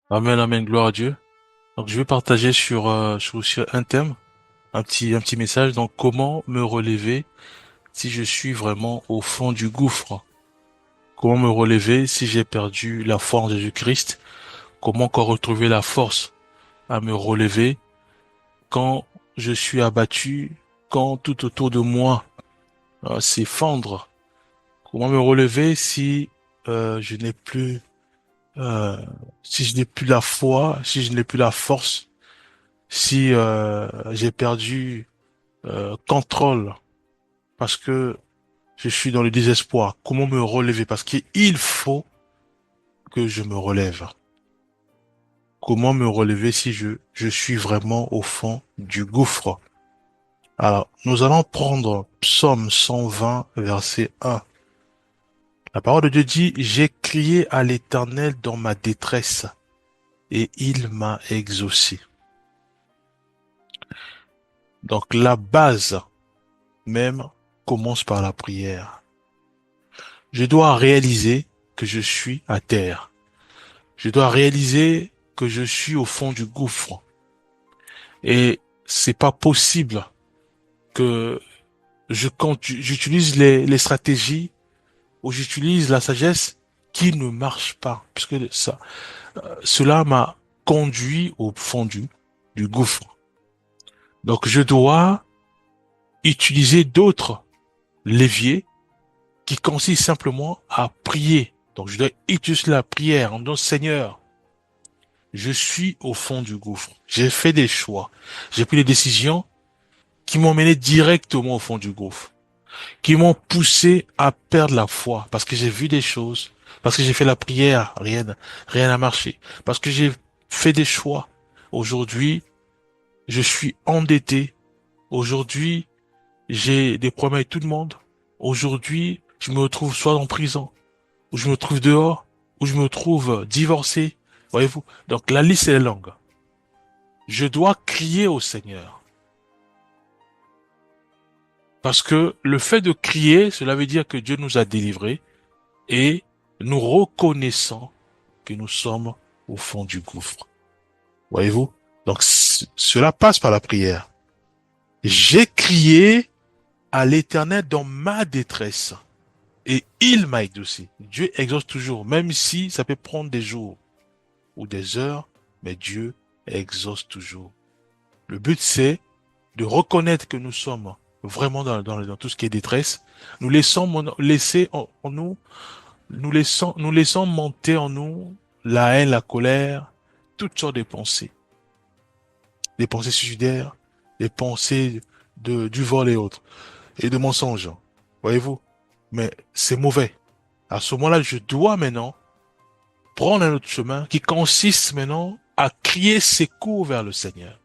Amen, amen, gloire à Dieu. Donc, je vais partager sur un thème, un petit message. Donc, comment me relever si je suis vraiment au fond du gouffre? Comment me relever si j'ai perdu la foi en Jésus-Christ? Comment encore retrouver la force à me relever quand je suis abattu, quand tout autour de moi s'effondre? Comment me relever si je n'ai plus, euh, si je n'ai plus la foi, si je n'ai plus la force, si j'ai perdu contrôle parce que je suis dans le désespoir. Comment me relever? Parce qu'il faut que je me relève. Comment me relever si je suis vraiment au fond du gouffre? Alors, nous allons prendre Psaume 120, verset 1. La parole de Dieu dit, j'ai crié à l'Éternel dans ma détresse et il m'a exaucé. Donc, la base même commence par la prière. Je dois réaliser que je suis à terre. Je dois réaliser que je suis au fond du gouffre. Et c'est pas possible que j'utilise les stratégies ou j'utilise la sagesse qui ne marche pas. Puisque cela m'a conduit au fond du gouffre. Donc je dois utiliser d'autres leviers qui consistent simplement à prier. Donc je dois utiliser la prière en disant Seigneur, je suis au fond du gouffre. J'ai fait des choix. J'ai pris des décisions qui m'ont mené directement au fond du gouffre, qui m'ont poussé à perdre la foi parce que j'ai vu des choses, parce que j'ai fait la prière, rien n'a marché, parce que j'ai fait des choix. Aujourd'hui, je suis endetté. Aujourd'hui, j'ai des problèmes avec tout le monde. Aujourd'hui, je me retrouve soit en prison, ou je me trouve dehors, ou je me trouve divorcé. Voyez-vous? Donc la liste est longue. Je dois crier au Seigneur. Parce que le fait de crier, cela veut dire que Dieu nous a délivrés et nous reconnaissons que nous sommes au fond du gouffre. Voyez-vous? Donc cela passe par la prière. J'ai crié à l'Éternel dans ma détresse et il m'a exaucé. Dieu exauce toujours, même si ça peut prendre des jours ou des heures, mais Dieu exauce toujours. Le but, c'est de reconnaître que nous sommes vraiment dans tout ce qui est détresse. Nous laissons laisser en nous, nous laissons monter en nous la haine, la colère, toutes sortes de pensées. Des pensées suicidaires, des pensées du vol et autres, et de mensonges. Voyez-vous? Mais c'est mauvais. À ce moment-là, je dois maintenant prendre un autre chemin qui consiste maintenant à crier secours vers le Seigneur.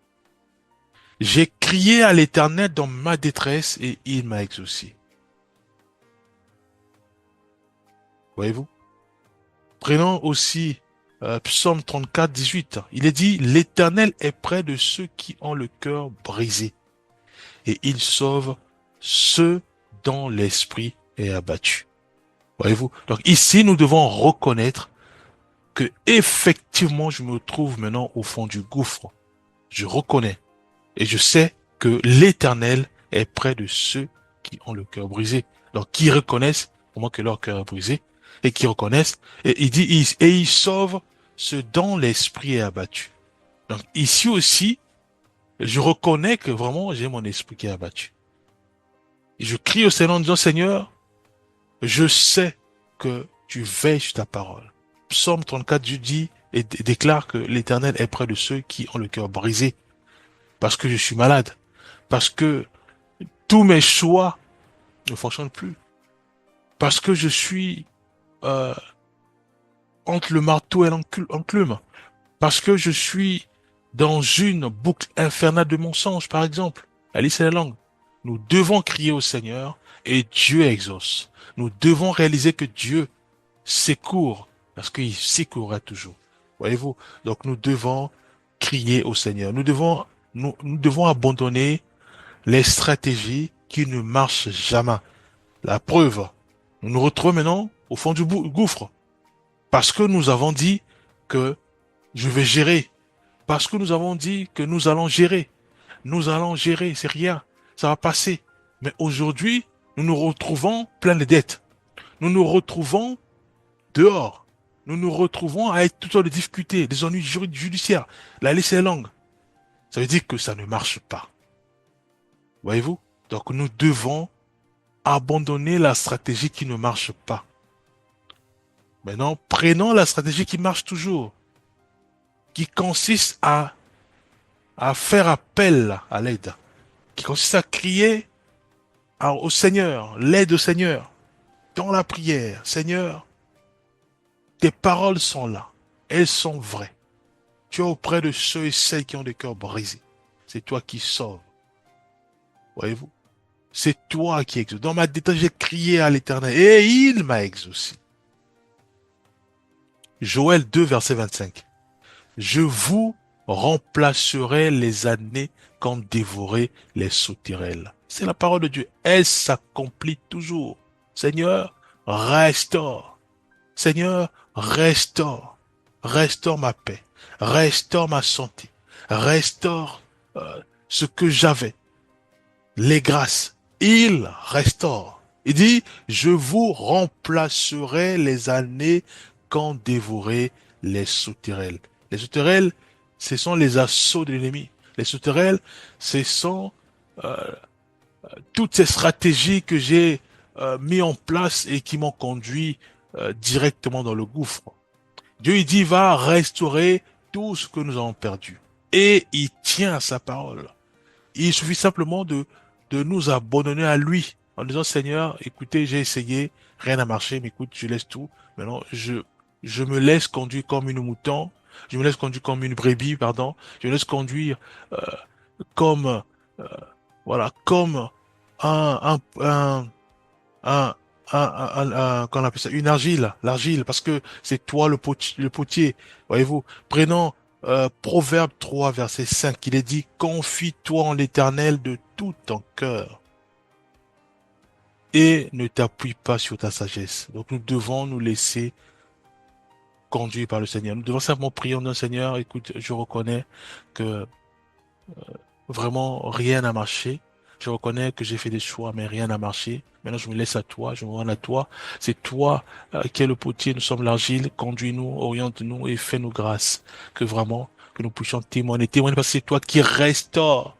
J'ai crié à l'Éternel dans ma détresse et il m'a exaucé. Voyez-vous? Prenons aussi Psaume 34, 18. Il est dit, l'Éternel est près de ceux qui ont le cœur brisé et il sauve ceux dont l'esprit est abattu. Voyez-vous? Donc ici, nous devons reconnaître que effectivement, je me trouve maintenant au fond du gouffre. Je reconnais et je sais que l'Éternel est près de ceux qui ont le cœur brisé. Donc, qui reconnaissent comment que leur cœur est brisé et qui reconnaissent et il dit et il sauve ceux dont l'esprit est abattu. Donc, ici aussi, je reconnais que vraiment j'ai mon esprit qui est abattu. Et je crie au Seigneur en disant Seigneur, je sais que tu veilles sur ta parole. Psaume 34, Dieu dit et déclare que l'Éternel est près de ceux qui ont le cœur brisé parce que je suis malade, parce que tous mes choix ne fonctionnent plus, parce que je suis euh, entre le marteau et l'enclume, parce que je suis dans une boucle infernale de mensonges, par exemple. Alice et la langue. Nous devons crier au Seigneur et Dieu exauce. Nous devons réaliser que Dieu secourt, parce qu'il secourra toujours. Voyez-vous? Donc nous devons crier au Seigneur. Nous devons abandonner les stratégies qui ne marchent jamais. La preuve, nous nous retrouvons maintenant au fond du gouffre. Parce que nous avons dit que Je vais gérer. Parce que nous avons dit que nous allons gérer. Nous allons gérer, c'est rien. Ça va passer. Mais aujourd'hui, nous nous retrouvons plein de dettes. Nous nous retrouvons dehors. Nous nous retrouvons avec toutes sortes de difficultés, des ennuis judiciaires. La liste est longue. Ça veut dire que ça ne marche pas. Voyez-vous? Donc nous devons abandonner la stratégie qui ne marche pas. Maintenant, prenons la stratégie qui marche toujours, qui consiste à faire appel à l'aide, qui consiste à crier au Seigneur, l'aide au Seigneur, dans la prière. Seigneur, tes paroles sont là, elles sont vraies. Tu es auprès de ceux et celles qui ont des cœurs brisés. C'est toi qui sauves. Voyez-vous? C'est toi qui exauces. Dans ma détresse, j'ai crié à l'Éternel et il m'a exaucé. Joël 2, verset 25. Je vous remplacerai les années qu'ont dévoré les sauterelles. C'est la parole de Dieu. Elle s'accomplit toujours. Seigneur, restaure. Seigneur, restaure. Restaure ma paix. Restaure ma santé. Restaure ce que j'avais. Les grâces. Il restaure. Il dit, je vous remplacerai les années qu'ont dévoré les sauterelles. Les sauterelles, ce sont les assauts de l'ennemi. Les sauterelles, ce sont euh, toutes ces stratégies que j'ai mis en place et qui m'ont conduit directement dans le gouffre. Dieu, il dit, va restaurer tout ce que nous avons perdu. Et il tient à sa parole. Il suffit simplement de nous abandonner à lui en disant, Seigneur, écoutez, j'ai essayé, rien n'a marché, mais écoute, je laisse tout. Maintenant, je me laisse conduire comme une mouton, je me laisse conduire comme une brebis, pardon, je me laisse conduire euh, comme, euh, voilà, comme un, un, un, un, qu'on appelle ça, une argile, l'argile, parce que c'est toi le potier. Voyez-vous, prenons Proverbe 3, verset 5, il est dit, confie-toi en l'Éternel de tout ton cœur et ne t'appuie pas sur ta sagesse. Donc nous devons nous laisser conduire par le Seigneur. Nous devons simplement prier en disant, Seigneur, écoute, je reconnais que vraiment, rien n'a marché. Je reconnais que j'ai fait des choix, mais rien n'a marché. Maintenant, je me laisse à toi, je me rends à toi. C'est toi qui es le potier, nous sommes l'argile. Conduis-nous, oriente-nous et fais-nous grâce. Que vraiment, que nous puissions témoigner. Témoigner parce que c'est toi qui restaure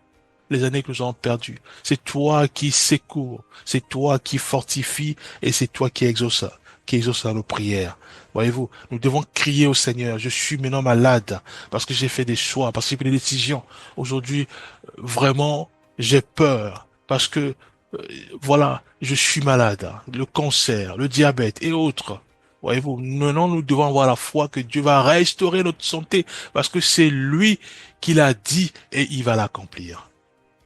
les années que nous avons perdues. C'est toi qui secours. C'est toi qui fortifie et c'est toi qui exauce à nos prières. Voyez-vous, nous devons crier au Seigneur. Je suis maintenant malade parce que j'ai fait des choix, parce que j'ai pris des décisions. Aujourd'hui, vraiment, j'ai peur parce que, voilà, je suis malade. Le cancer, le diabète et autres. Voyez-vous, maintenant nous devons avoir la foi que Dieu va restaurer notre santé parce que c'est lui qui l'a dit et il va l'accomplir.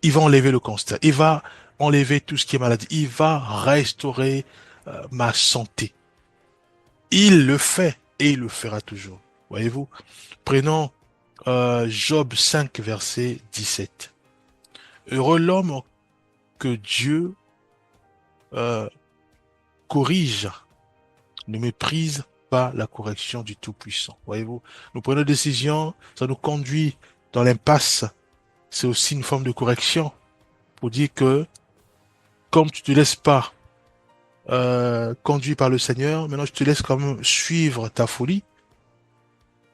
Il va enlever le cancer, il va enlever tout ce qui est maladie, il va restaurer ma santé. Il le fait et il le fera toujours. Voyez-vous, prenons Job 5, verset 17. Heureux l'homme que Dieu euh, corrige, ne méprise pas la correction du Tout-Puissant. Voyez-vous, nous prenons des décisions, ça nous conduit dans l'impasse. C'est aussi une forme de correction pour dire que comme tu te laisses pas conduit par le Seigneur, maintenant je te laisse quand même suivre ta folie.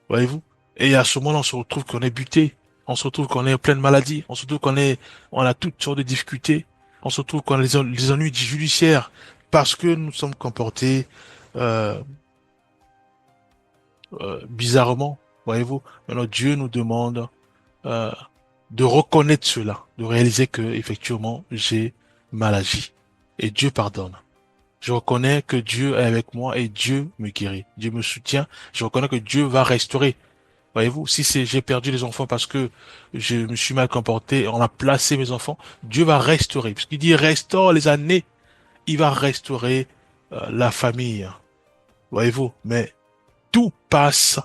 Voyez-vous? Et à ce moment-là, on se retrouve qu'on est buté. On se retrouve qu'on est plein de maladies. On se retrouve on a toutes sortes de difficultés. On se retrouve qu'on a les ennuis judiciaires parce que nous sommes comportés euh, bizarrement. Voyez-vous? Maintenant, Dieu nous demande euh, de reconnaître cela, de réaliser que effectivement j'ai mal agi. Et Dieu pardonne. Je reconnais que Dieu est avec moi et Dieu me guérit. Dieu me soutient. Je reconnais que Dieu va restaurer. Voyez-vous, si j'ai perdu les enfants parce que je me suis mal comporté, on a placé mes enfants, Dieu va restaurer. Parce qu'il dit restaure les années, il va restaurer la famille. Voyez-vous, mais tout passe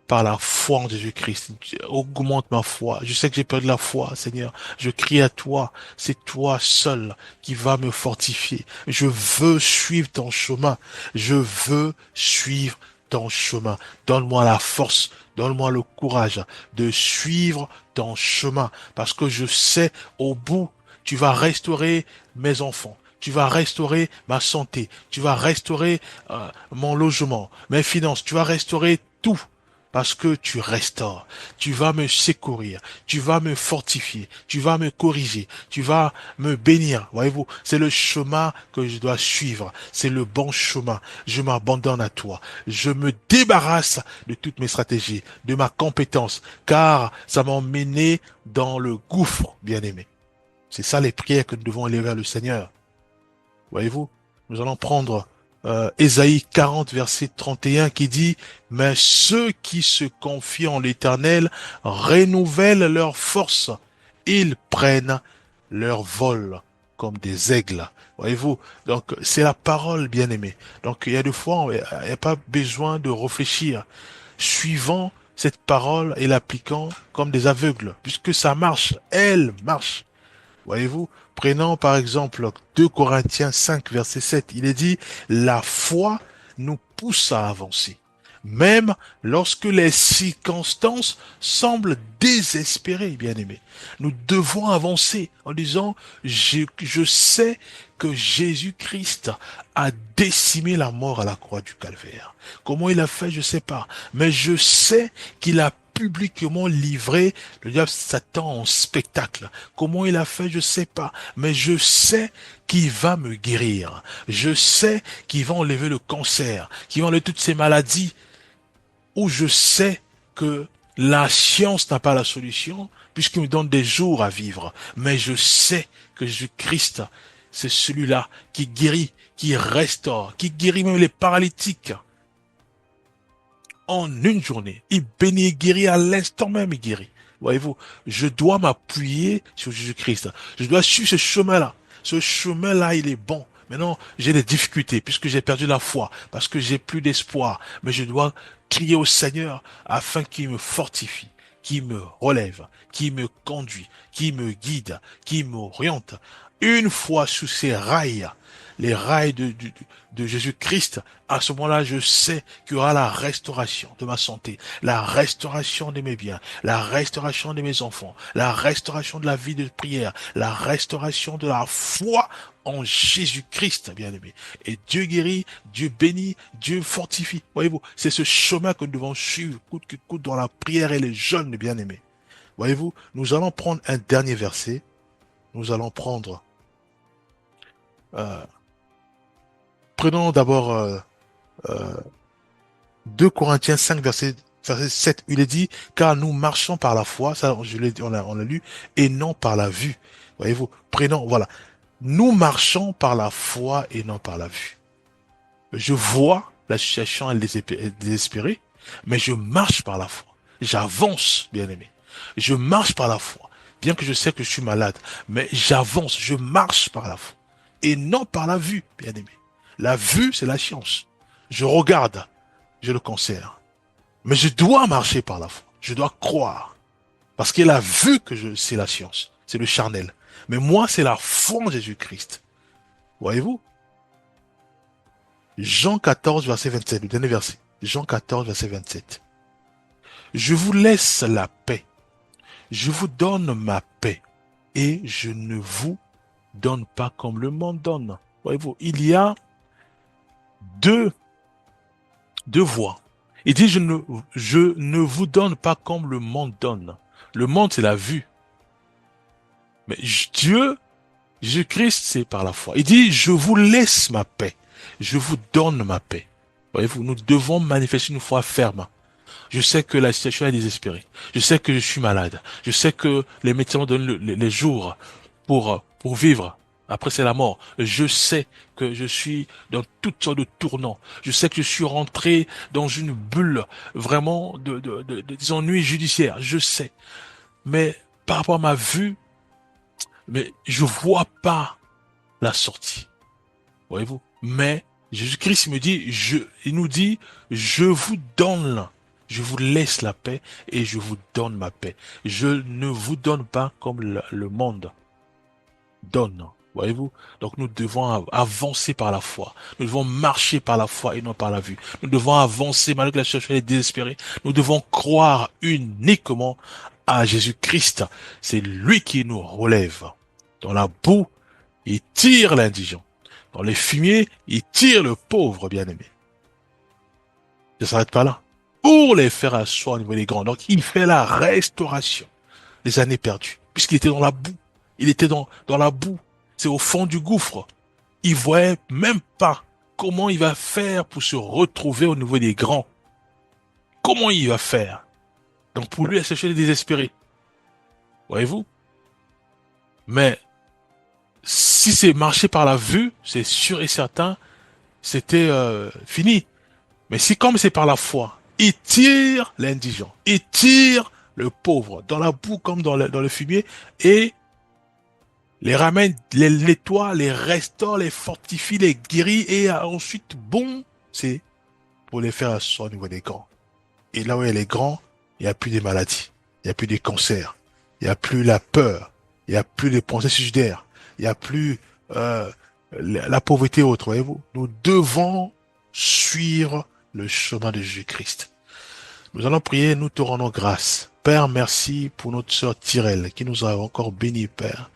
par la foi en Jésus-Christ. Augmente ma foi. Je sais que j'ai perdu la foi, Seigneur. Je crie à toi. C'est toi seul qui va me fortifier. Je veux suivre ton chemin. Je veux suivre ton chemin. Donne-moi la force, donne-moi le courage de suivre ton chemin. Parce que je sais, au bout, tu vas restaurer mes enfants. Tu vas restaurer ma santé. Tu vas restaurer mon logement, mes finances. Tu vas restaurer tout. Parce que tu restaures, tu vas me secourir, tu vas me fortifier, tu vas me corriger, tu vas me bénir. Voyez-vous, c'est le chemin que je dois suivre, c'est le bon chemin. Je m'abandonne à toi, je me débarrasse de toutes mes stratégies, de ma compétence, car ça m'a emmené dans le gouffre, bien-aimé. C'est ça les prières que nous devons élever à le Seigneur. Voyez-vous, nous allons prendre Ésaïe 40, verset 31 qui dit, mais ceux qui se confient en l'Éternel renouvellent leur force. Ils prennent leur vol comme des aigles. Voyez-vous, donc c'est la parole, bien-aimée. Donc il y a des fois, il n'y a pas besoin de réfléchir. Suivant cette parole et l'appliquant comme des aveugles, puisque ça marche, elle marche. Voyez-vous, prenons par exemple 2 Corinthiens 5, verset 7, il est dit, la foi nous pousse à avancer, même lorsque les circonstances semblent désespérées, bien-aimés. Nous devons avancer en disant, je sais que Jésus-Christ a décimé la mort à la croix du Calvaire. Comment il a fait, je ne sais pas, mais je sais qu'il a publiquement livré le diable Satan en spectacle. Comment il a fait, je sais pas, mais je sais qu'il va me guérir. Je sais qu'il va enlever le cancer, qu'il va enlever toutes ces maladies où je sais que la science n'a pas la solution puisqu'il me donne des jours à vivre. Mais je sais que Jésus-Christ, c'est celui-là qui guérit, qui restaure, qui guérit même les paralytiques en une journée. Il bénit et guérit à l'instant même, il guérit. Voyez-vous, je dois m'appuyer sur Jésus-Christ. Je dois suivre ce chemin-là. Ce chemin-là, il est bon. Maintenant, j'ai des difficultés puisque j'ai perdu la foi, parce que j'ai plus d'espoir. Mais je dois crier au Seigneur afin qu'il me fortifie, qu'il me relève, qu'il me conduit, qu'il me guide, qu'il m'oriente. Une fois sous ces rails, les rails de Jésus-Christ, à ce moment-là, je sais qu'il y aura la restauration de ma santé, la restauration de mes biens, la restauration de mes enfants, la restauration de la vie de prière, la restauration de la foi en Jésus-Christ, bien-aimé. Et Dieu guérit, Dieu bénit, Dieu fortifie. Voyez-vous, c'est ce chemin que nous devons suivre, coûte que coûte, dans la prière et les jeûnes, bien-aimés. Voyez-vous, nous allons prendre un dernier verset. Nous allons prendre... Euh, prenons d'abord... 2 Corinthiens 5, verset 7, il est dit, car nous marchons par la foi, ça je l'ai dit, on l'a lu, et non par la vue. Voyez-vous, prenons, voilà. Nous marchons par la foi et non par la vue. Je vois la situation est désespérée, mais je marche par la foi. J'avance, bien aimé. Je marche par la foi. Bien que je sais que je suis malade, mais j'avance, je marche par la foi. Et non par la vue, bien aimé. La vue, c'est la science. Je regarde, j'ai le cancer. Mais je dois marcher par la foi. Je dois croire. Parce qu'il a vu que c'est la science. C'est le charnel. Mais moi, c'est la foi en Jésus-Christ. Voyez-vous? Jean 14, verset 27, le dernier verset. Jean 14, verset 27. Je vous laisse la paix. Je vous donne ma paix. Et je ne vous donne pas comme le monde donne. Voyez-vous, il y a deux voies. Il dit, je ne vous donne pas comme le monde donne. Le monde, c'est la vue. Mais Dieu, Jésus-Christ, c'est par la foi. Il dit, je vous laisse ma paix. Je vous donne ma paix. Voyez-vous, nous devons manifester une foi ferme. Je sais que la situation est désespérée. Je sais que je suis malade. Je sais que les médecins me donnent les jours pour vivre. Après, c'est la mort. Je sais que je suis dans toutes sortes de tournants. Je sais que je suis rentré dans une bulle vraiment des ennuis judiciaires. Je sais. Mais par rapport à ma vue, mais je vois pas la sortie. Voyez-vous? Mais Jésus-Christ il nous dit, je vous donne, je vous laisse la paix et je vous donne ma paix. Je ne vous donne pas comme le monde donne. Voyez-vous? Donc nous devons avancer par la foi. Nous devons marcher par la foi et non par la vue. Nous devons avancer malgré que la situation est désespérée. Nous devons croire uniquement à Jésus-Christ. C'est lui qui nous relève. Dans la boue, il tire l'indigent. Dans les fumiers, il tire le pauvre bien-aimé. Ça s'arrête pas là. Pour les faire asseoir au niveau des grands. Donc il fait la restauration des années perdues. Puisqu'il était dans la boue. Il était dans la boue. C'est au fond du gouffre. Il voyait même pas comment il va faire pour se retrouver au niveau des grands. Comment il va faire? Donc pour lui, la situation est désespérée. Voyez-vous? Mais si c'est marché par la vue, c'est sûr et certain, c'était fini. Mais si comme c'est par la foi, il tire l'indigent, il tire le pauvre dans la boue comme dans le fumier et les ramène, les nettoie, les restaure, les fortifie, les guérit et ensuite, bon, c'est pour les faire asseoir au niveau des grands. Et là où il y a les grands, il n'y a plus de maladies, il n'y a plus de cancers, il n'y a plus la peur, il n'y a plus les pensées suicidaires, il n'y a plus euh, la pauvreté autre, voyez-vous. Nous devons suivre le chemin de Jésus-Christ. Nous allons prier, nous te rendons grâce. Père, merci pour notre sœur Tyrell qui nous a encore bénis, Père.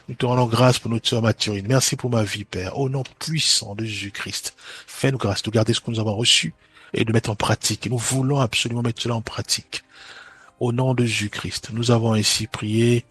Nous te rendons grâce pour notre sœur Mathurine. Merci pour ma vie, Père. Au nom puissant de Jésus-Christ, fais-nous grâce de garder ce que nous avons reçu et de mettre en pratique. Et nous voulons absolument mettre cela en pratique. Au nom de Jésus-Christ, nous avons ainsi prié